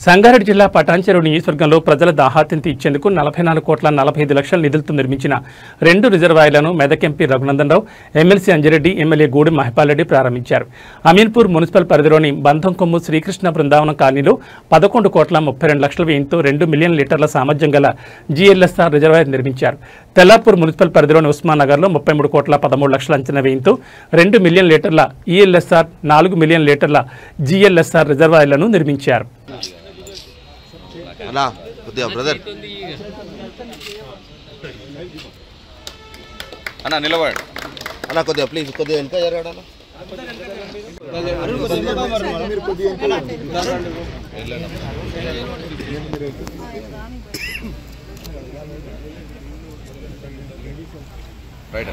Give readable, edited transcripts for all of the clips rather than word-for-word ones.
సంగారెడ్డి జిల్లా పటాన్చెరు నియోజకవర్గంలో ప్రజల దాహార్తిని తీర్చేందుకు 44,45,00,000 నిధులతో నిర్మించిన 2 రిజర్వాయర్లను Medak MP Raghunandan Rao, MLC Anji Reddy, MLA Gudem Mahipal Reddy ప్రారంభించారు. అమీన్పూర్ మున్సిపల్ పరిధిలోని బంధంకొమ్ము శ్రీకృష్ణ బృందావనం కాలనీలో 11,32,00,000 వ్యయంతో 2 మిలియన్ లీటర్ల సామర్థ్యం గల జీఎల్ఎస్ఆర్ రిజర్వాయర్ నిర్మించారు. తెల్లాపూర్ మున్సిపల్ పరిధిలోని ఉస్మాన్ నగర్లో 33,13,00,000 అంచనా వ్యయంతో 2 మిలియన్ లీటర్ల ఈఎల్ఎస్ఆర్, 4 మిలియన్ లీటర్ల జీఎల్ఎస్ఆర్ రిజర్వాయర్లను నిర్మించారు. అన్నా కొద్దిగా బ్రదర్ అన్నా నిలబడు అన్నా కొద్దిగా ప్లీజ్ కొద్దిగా వెనక జరగడాలా right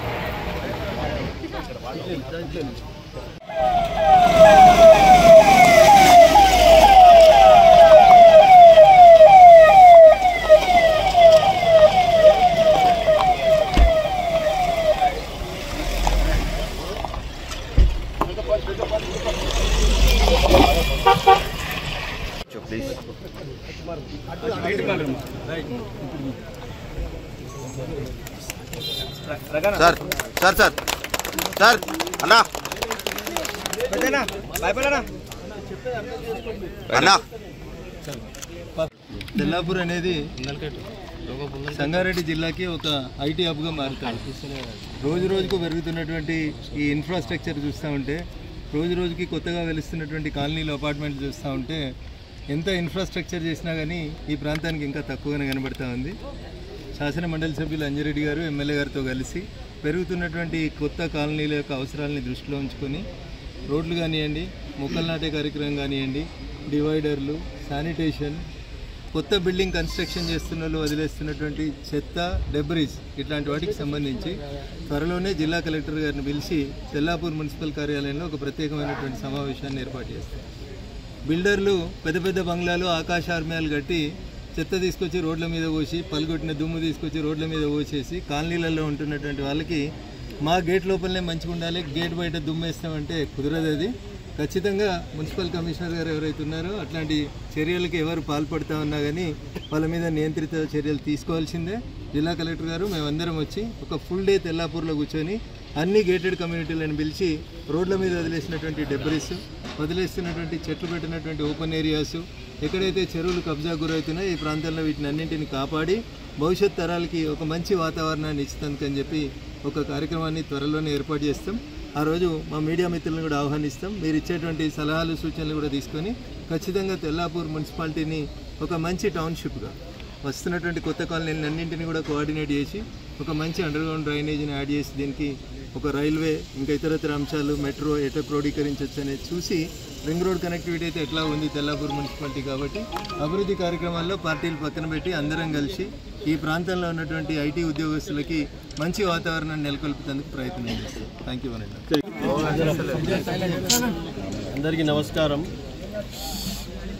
sir sir sir sir అన్నా అన్నా తెల్లాపూర్ అనేది సంగారెడ్డి జిల్లాకి ఒక ఐటీ హబ్గా మారుతుంది. రోజు రోజుకు పెరుగుతున్నటువంటి ఈ ఇన్ఫ్రాస్ట్రక్చర్ చూస్తూ ఉంటే, రోజు రోజుకి కొత్తగా వెలుస్తున్నటువంటి కాలనీలు, అపార్ట్మెంట్లు చూస్తూ ఉంటే ఎంత ఇన్ఫ్రాస్ట్రక్చర్ చేసినా కానీ ఈ ప్రాంతానికి ఇంకా తక్కువగానే కనబడుతూ ఉంది. శాసన మండలి సభ్యులు అంజిరెడ్డి గారు, ఎమ్మెల్యే గారితో కలిసి పెరుగుతున్నటువంటి కొత్త కాలనీల యొక్క అవసరాలని దృష్టిలో ఉంచుకొని రోడ్లు కానివ్వండి, మొక్కలు నాటే కార్యక్రమం కానివ్వండి, డివైడర్లు, శానిటేషన్, కొత్త బిల్డింగ్ కన్స్ట్రక్షన్ చేస్తున్న వాళ్ళు వదిలేస్తున్నటువంటి చెత్త, డెబ్రీస్ ఇట్లాంటి వాటికి సంబంధించి త్వరలోనే జిల్లా కలెక్టర్ గారిని పిలిచి తెల్లాపూర్ మున్సిపల్ కార్యాలయంలో ఒక ప్రత్యేకమైనటువంటి సమావేశాన్ని ఏర్పాటు చేస్తారు. బిల్డర్లు పెద్ద పెద్ద బంగ్లాలు, ఆకాశార్మ్యాలు కట్టి చెత్త తీసుకొచ్చి రోడ్ల మీద పోసి, పలుగొట్టిన దుమ్ము తీసుకొచ్చి రోడ్ల మీద పోసేసి కాలనీలలో ఉంటున్నటువంటి వాళ్ళకి మా గేట్ లోపలనే మంచిగా ఉండాలి, గేట్ బయట దుమ్ము వేస్తామంటే కుదరదు. అది ఖచ్చితంగా మున్సిపల్ కమిషనర్ గారు ఎవరైతే ఉన్నారో అట్లాంటి చర్యలకి ఎవరు పాల్పడుతూ ఉన్నా కానీ వాళ్ళ మీద నియంత్రిత చర్యలు తీసుకోవాల్సిందే. జిల్లా కలెక్టర్ గారు మేమందరం వచ్చి ఒక ఫుల్ డే తెల్లాపూర్లో కూర్చొని అన్ని గేటెడ్ కమ్యూనిటీలను పిలిచి రోడ్ల మీద వదిలేసినటువంటి డెబ్రీస్, వదిలేస్తున్నటువంటి చెట్లు పెట్టినటువంటి ఓపెన్ ఏరియాస్, ఎక్కడైతే చెరువులు కబ్జా గురవుతున్నాయో ఈ ప్రాంతంలో వీటిని అన్నింటిని కాపాడి భవిష్యత్ తరాలకి ఒక మంచి వాతావరణాన్ని ఇచ్చేందుకని చెప్పి ఒక కార్యక్రమాన్ని త్వరలోనే ఏర్పాటు చేస్తాం. ఆ రోజు మా మీడియా మిత్రులను కూడా ఆహ్వానిస్తాం. మీరు ఇచ్చేటువంటి సలహాలు, సూచనలు కూడా తీసుకొని ఖచ్చితంగా తెల్లాపూర్ మున్సిపాలిటీని ఒక మంచి టౌన్షిప్గా, వస్తున్నటువంటి కొత్త కాలనీలను అన్నింటినీ కూడా కోఆర్డినేట్ చేసి ఒక మంచి అండర్గ్రౌండ్ డ్రైనేజీని యాడ్ చేసి దీనికి ఒక రైల్వే, ఇంకా ఇతరతర అంశాలు, మెట్రో ఎట్లా క్రోడీకరించవచ్చు అనేది చూసి, రింగ్ రోడ్ కనెక్టివిటీ అయితే ఎట్లా ఉంది తెల్లాపూర్ మున్సిపాలిటీ కాబట్టి అభివృద్ధి కార్యక్రమాల్లో పార్టీలు పక్కన పెట్టి అందరం కలిసి ఈ ప్రాంతంలో ఉన్నటువంటి ఐటీ ఉద్యోగస్తులకి మంచి వాతావరణాన్ని నెలకొల్పేందుకు ప్రయత్నం చేస్తాం. థ్యాంక్ యూ అనండి. అందరికీ నమస్కారం.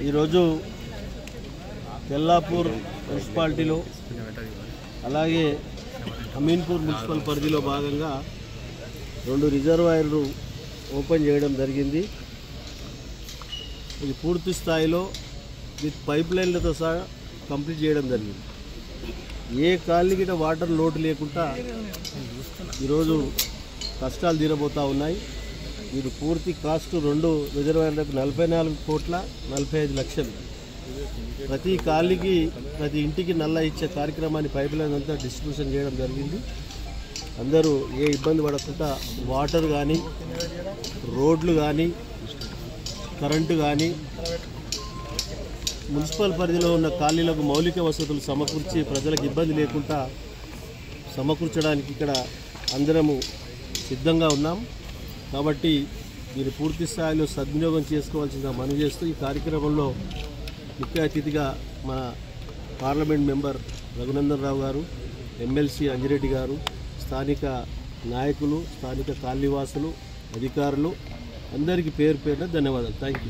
ఈరోజు తెల్లాపూర్ మున్సిపాలిటీలో అలాగే అమీన్పూర్ మున్సిపల్ పరిధిలో భాగంగా 2 రిజర్వాయర్లు ఓపెన్ చేయడం జరిగింది. ఇది పూర్తి స్థాయిలో విత్ పైప్ లైన్లతో సహా కంప్లీట్ చేయడం జరిగింది. ఏ కాలనీకి వాటర్ లోటు లేకుండా ఈరోజు కష్టాలు తీరబోతూ ఉన్నాయి. ఇది పూర్తి కాస్ట్ 2 రిజర్వాయర్లకు 44,45,00,000. ప్రతి కాలనీకి, ప్రతి ఇంటికి నల్ల ఇచ్చే కార్యక్రమాన్ని పైప్ లైన్ అంతా డిస్ట్రిబ్యూషన్ చేయడం జరిగింది. అందరూ ఏ ఇబ్బంది పడకుండా వాటర్ కానీ, రోడ్లు కానీ, కరెంటు కానీ, మున్సిపల్ పరిధిలో ఉన్న కాలనీలకు మౌలిక వసతులు సమకూర్చి ప్రజలకు ఇబ్బంది లేకుండా సమకూర్చడానికి ఇక్కడ అందరము సిద్ధంగా ఉన్నాం. కాబట్టి మీరు పూర్తి స్థాయిలో సద్వినియోగం చేసుకోవాల్సిందిగా మనవి చేస్తూ ఈ కార్యక్రమంలో ముఖ్య అతిథిగా మన పార్లమెంట్ మెంబర్ రఘునందన్ రావు గారు, ఎమ్మెల్సీ అంజిరెడ్డి గారు, స్థానిక నాయకులు, స్థానిక కాలనీవాసులు, అధికారులు అందరికీ పేరు పేరున ధన్యవాదాలు. Thank you.